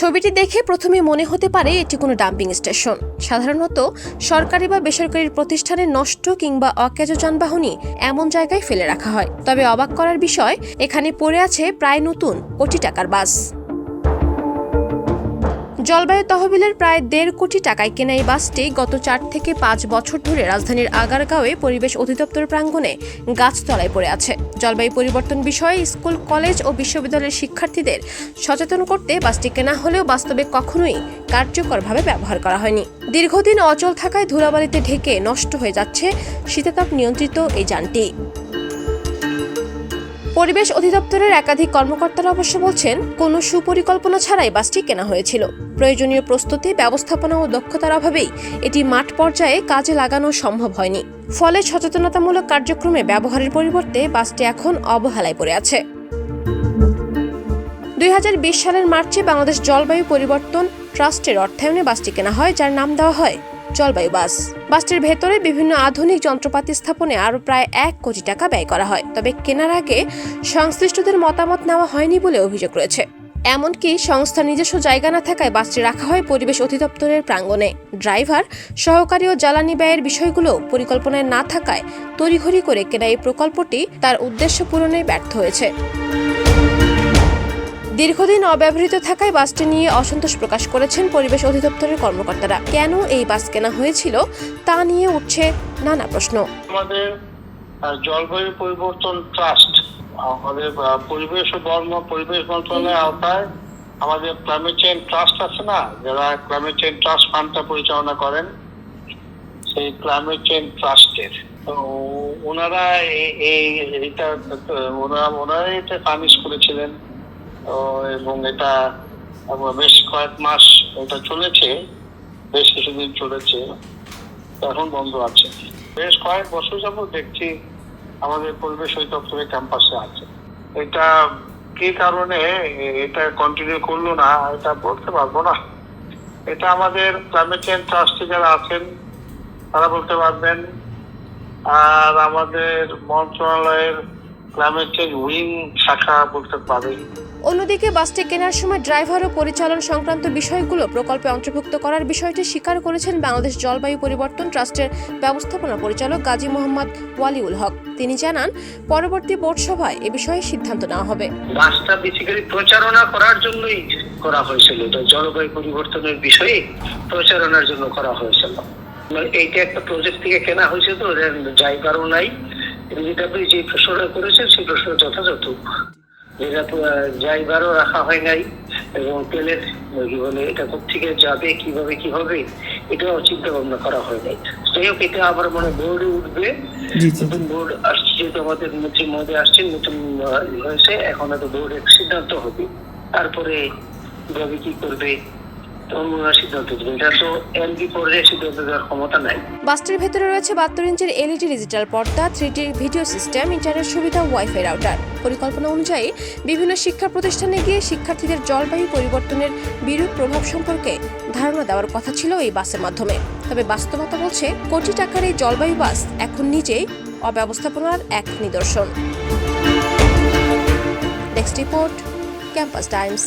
ছবিটি দেখে প্রথমে মনে হতে পারে এটি কোনো ডাম্পিং স্টেশন। সাধারণত সরকারি বা বেসরকারি প্রতিষ্ঠানে নষ্ট কিংবা অকেজো যানবাহনই এমন জায়গায় ফেলে রাখা হয়। তবে অবাক করার বিষয়, এখানে পড়ে আছে প্রায় নতুন কোটি টাকার বাস। জলবায়ু তহবিলের প্রায় 1.5 কোটি টাকায় কেনা এই বাসটি গত 4 থেকে 5 বছর ধরে রাজধানীর আগারগাঁওয়ে পরিবেশ অধিদপ্তর প্রাঙ্গণে গাছতলায় পড়ে আছে। জলবায়ু পরিবর্তন বিষয়ে স্কুল, কলেজ ও বিশ্ববিদ্যালয়ের শিক্ষার্থীদের সচেতন করতে বাসটি কেনা হলেও বাস্তবে কখনোই কার্যকরভাবে ব্যবহার করা হয়নি। দীর্ঘদিন অচল থাকায় ধুলাবালিতে ঢেকে নষ্ট হয়ে যাচ্ছে শীতাতাপ নিয়ন্ত্রিত এই যানটি। পরিবেশ অধিদপ্তরের একাধিক কর্মকর্তারা অবশ্য বলছেন, কোনো সুপরিকল্পনা ছাড়াই বাসটি কেনা হয়েছিল। প্রয়োজনীয় প্রস্তুতি, ব্যবস্থাপনা ও দক্ষতার অভাবেই এটি মাঠ পর্যায়ে কাজে লাগানো সম্ভব হয়নি। ফলে সচেতনতামূলক কার্যক্রমে ব্যবহারের পরিবর্তে বাসটি এখন অবহেলায় পড়ে আছে। 2020 সালের মার্চে বাংলাদেশ জলবায়ু পরিবর্তন ট্রাস্টের অর্থায়নে বাসটি কেনা হয়, যার নাম দেওয়া হয় জলবায়ু বাস। বাসটির ভেতরে বিভিন্ন আধুনিক যন্ত্রপাতি স্থাপনে আরও প্রায় 1 কোটি টাকা ব্যয় করা হয়। তবে কেনার আগে সংশ্লিষ্টদের মতামত নেওয়া হয়নি বলে অভিযোগ রয়েছে। এমনকি সংস্থার নিজস্ব জায়গা না থাকায় বাসটি রাখা হয় পরিবেশ অধিদপ্তরের প্রাঙ্গণে। ড্রাইভার, সহকারী ও জ্বালানি ব্যয়ের বিষয়গুলো পরিকল্পনায় না থাকায় তড়িঘড়ি করে কেনা এই প্রকল্পটি তার উদ্দেশ্য পূরণে ব্যর্থ হয়েছে। দীর্ঘদিন অব্যবহৃত থাকায় বাসটি নিয়ে অসন্তোষ প্রকাশ করেছেন পরিবেশ অধিদপ্তরের কর্মকর্তারা। কেন এই বাস কেনা হয়েছিল তা নিয়ে উঠছে নানা প্রশ্ন। আমাদের জলবায়ু পরিবর্তন ট্রাস্ট, আমাদের পরিবেশ মন্ত্রণালয়ের আওতায় আমাদের ক্লাইমেট চেঞ্জ ট্রাস্ট আছে না, যারা ক্লাইমেট চেঞ্জ ট্রাস্ট ফান্ডটা পরিচালনা করেন, সেই ক্লাইমেট চেঞ্জ ট্রাস্টের তো ওনারা এটা ফার্নিশ করেছিলেন এবং এটা বেশ কয়েক মাস এটা চলেছে, বেশ কিছুদিন চলেছে, এখন বন্ধ আছে। বেশ কয়েক বছর যাবত দেখছি আমাদের পরিবেশ অধিদপ্তরের ক্যাম্পাসে আছে। এটা কি কারণে এটা কন্টিনিউ করলো না এটা বলতে পারবো না। এটা আমাদের ক্লাইমেট চেঞ্জ ট্রাস্টে যারা আছেন তারা বলতে পারবেন, আর আমাদের মন্ত্রণালয়ের ক্লাইমেট চেঞ্জ উইং শাখা বলতে পারে। অন্যদিকে বাসটি কেনার সময় ড্রাইভার ও পরিচালন সংক্রান্ত বিষয়গুলো প্রকল্পে অন্তর্ভুক্ত করার বিষয়টি স্বীকার করেছেন বাংলাদেশ জলবায়ু পরিবর্তন ট্রাস্টের ব্যবস্থাপনা পরিচালক গাজী মোহাম্মদ ওয়ালিউল হক। তিনি জানান, পরবর্তী বোর্ড সভায় এ বিষয়ে সিদ্ধান্ত নেওয়া হবে। বাসটা বেসিক্যালি প্রচারণা করার জন্যই করা হয়েছিল, জলবায়ু পরিবর্তনের বিষয়ে প্রচারণার জন্য করা হয়েছিল। এইটা একটা প্রজেক্ট থেকে কেনা হয়েছে, তো ড্রাইভারও নাই। যে প্রশ্নটা করেছেন সেই প্রশ্ন যথাযথ, যেটা ড্রাইভারও রাখা হয় নাই এবং তেলের কি বলে এটা কোথেকে যাবে, কিভাবে কি হবে, এটাও চিন্তা ভাবনা করা হয় নাই। যাই হোক, এটা আবার মনে বোর্ডে উঠবে। নতুন বোর্ড আসছে, যেহেতু আমাদের মন্ত্রী মহোদয় আসছেন, নতুন হয়েছে, এখন হয়তো বোর্ডের সিদ্ধান্ত হবে, তারপরে কিভাবে কি করবে বাসটির ভেতরে রয়েছে 72 ইঞ্চির LED ডিজিটাল পর্দা, 3D ভিডিও সিস্টেম, ইন্টারনেট সুবিধা, ওয়াইফাই রাউটার। পরিকল্পনা অনুযায়ী বিভিন্ন শিক্ষা প্রতিষ্ঠানে গিয়ে শিক্ষার্থীদের জলবায়ু পরিবর্তনের বিরূপ প্রভাব সম্পর্কে ধারণা দেওয়ার কথা ছিল এই বাসের মাধ্যমে। তবে বাস্তবতা বলছে, কোটি টাকার এই জলবায়ু বাস এখন নিজেই অব্যবস্থাপনার এক নিদর্শন। Desk report, campus Times.